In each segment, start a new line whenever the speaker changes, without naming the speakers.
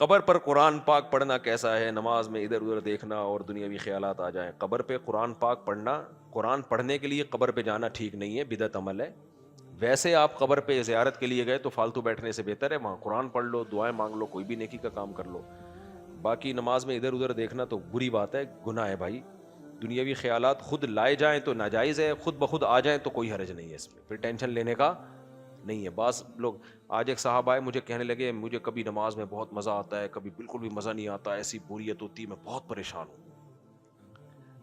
قبر پر قرآن پاک پڑھنا کیسا ہے؟ نماز میں ادھر ادھر دیکھنا اور دنیاوی خیالات آ جائیں. قبر پہ قرآن پاک پڑھنا، قرآن پڑھنے کے لیے قبر پہ جانا ٹھیک نہیں ہے، بدعت عمل ہے. ویسے آپ قبر پہ زیارت کے لیے گئے تو فالتو بیٹھنے سے بہتر ہے وہاں قرآن پڑھ لو، دعائیں مانگ لو، کوئی بھی نیکی کا کام کر لو. باقی نماز میں ادھر ادھر دیکھنا تو بری بات ہے، گناہ ہے بھائی. دنیاوی خیالات خود لائے جائیں تو ناجائز ہے، خود بخود آ جائیں تو کوئی حرج نہیں ہے اس میں، پھر ٹینشن لینے کا نہیں ہے. بعض لوگ، آج ایک صاحب آئے مجھے کہنے لگے مجھے کبھی نماز میں بہت مزہ آتا ہے، کبھی بالکل بھی مزہ نہیں آتا، ایسی بوریت ہوتی ہے، میں بہت پریشان ہوں.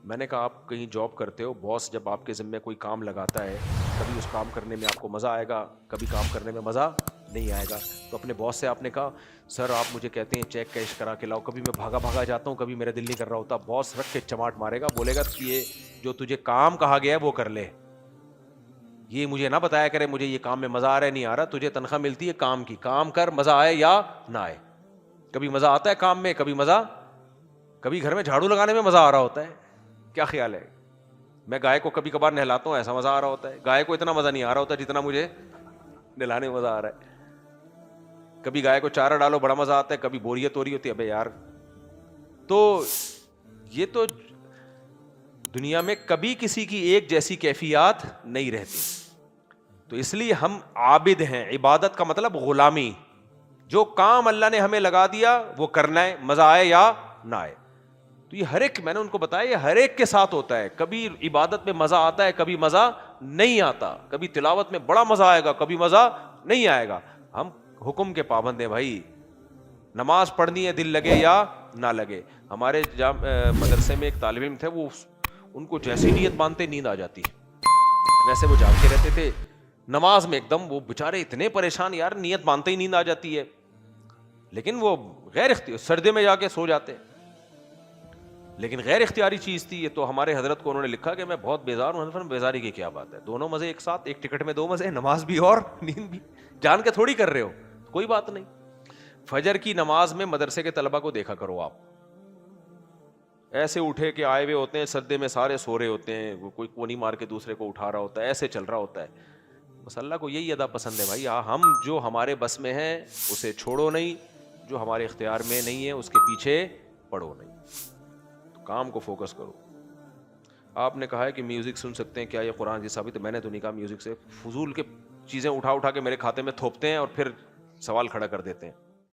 میں نے کہا آپ کہیں جاب کرتے ہو، باس جب آپ کے ذمہ کوئی کام لگاتا ہے، کبھی اس کام کرنے میں آپ کو مزہ آئے گا، کبھی کام کرنے میں مزہ نہیں آئے گا. تو اپنے باس سے آپ نے کہا سر آپ مجھے کہتے ہیں چیک کیش کرا کے لاؤ، کبھی میں بھاگا بھاگا جاتا ہوں، کبھی میرا دل نہیں کر رہا ہوتا. باس رکھ کے چماٹ مارے گا، بولے گا یہ جو تجھے کام کہا گیا ہے وہ کر لے، یہ مجھے نہ بتایا کرے مجھے یہ کام میں مزہ آ رہا ہے نہیں آ رہا. تجھے تنخواہ ملتی ہے کام کی، کام کر، مزہ آئے یا نہ آئے. کبھی مزہ آتا ہے کام میں، کبھی مزہ، کبھی گھر میں جھاڑو لگانے میں مزہ آ رہا ہوتا ہے. کیا خیال ہے؟ میں گائے کو کبھی کبھار نہلاتا ہوں، ایسا مزہ آ رہا ہوتا ہے. گائے کو اتنا مزہ نہیں آ رہا ہوتا جتنا مجھے نہلانے میں مزہ آ رہا ہے. کبھی گائے کو چارہ ڈالو بڑا مزہ آتا ہے، کبھی بوریت ہو رہی ہوتی ہے ابے یار. تو یہ تو دنیا میں کبھی کسی کی ایک جیسی کیفیات نہیں رہتی. تو اس لیے ہم عابد ہیں. عبادت کا مطلب غلامی. جو کام اللہ نے ہمیں لگا دیا وہ کرنا ہے، مزہ آئے یا نہ آئے. تو یہ ہر ایک، میں نے ان کو بتایا یہ ہر ایک کے ساتھ ہوتا ہے. کبھی عبادت میں مزہ آتا ہے، کبھی مزہ نہیں آتا. کبھی تلاوت میں بڑا مزہ آئے گا، کبھی مزہ نہیں آئے گا. ہم حکم کے پابند ہیں بھائی. نماز پڑھنی ہے دل لگے یا نہ لگے. ہمارے مدرسے میں ایک طالب علم تھے، وہ ان کو جیسی نیت باندھتے نیند آ جاتی، ویسے وہ جاگتے رہتے تھے. نماز میں ایک دم وہ بےچارے اتنے پریشان، یار نیت باندھتے ہی نیند آ جاتی ہے، لیکن وہ غیر اختیاری سردے میں جا کے سو جاتے، لیکن غیر اختیاری چیز تھی یہ. تو ہمارے حضرت کو انہوں نے لکھا کہ میں بہت بیزار ہوں. حضرت بیزاری کی کیا بات ہے، دونوں مزے ایک ساتھ، ایک ٹکٹ میں دو مزے، نماز بھی اور نیند بھی. جان کے تھوڑی کر رہے ہو، کوئی بات نہیں. فجر کی نماز میں مدرسے کے طلبہ کو دیکھا کرو آپ، ایسے اٹھے کہ آئے ہوئے ہوتے ہیں، سردے میں سارے سو رہے ہوتے ہیں، کوئی کونی مار کے دوسرے کو اٹھا رہا ہوتا ہے، ایسے چل رہا ہوتا ہے. بس اللہ کو یہی ادا پسند ہے بھائی. ہم جو ہمارے بس میں ہیں اسے چھوڑو نہیں، جو ہمارے اختیار میں نہیں ہے اس کے پیچھے پڑو نہیں. تو کام کو فوکس کرو. آپ نے کہا ہے کہ میوزک سن سکتے ہیں، کیا یہ قرآن کی ثابت ہے؟ میں نے تو نہیں کہا. میوزک سے فضول کے چیزیں اٹھا اٹھا کے میرے کھاتے میں تھوپتے ہیں اور پھر سوال کھڑا کر دیتے ہیں.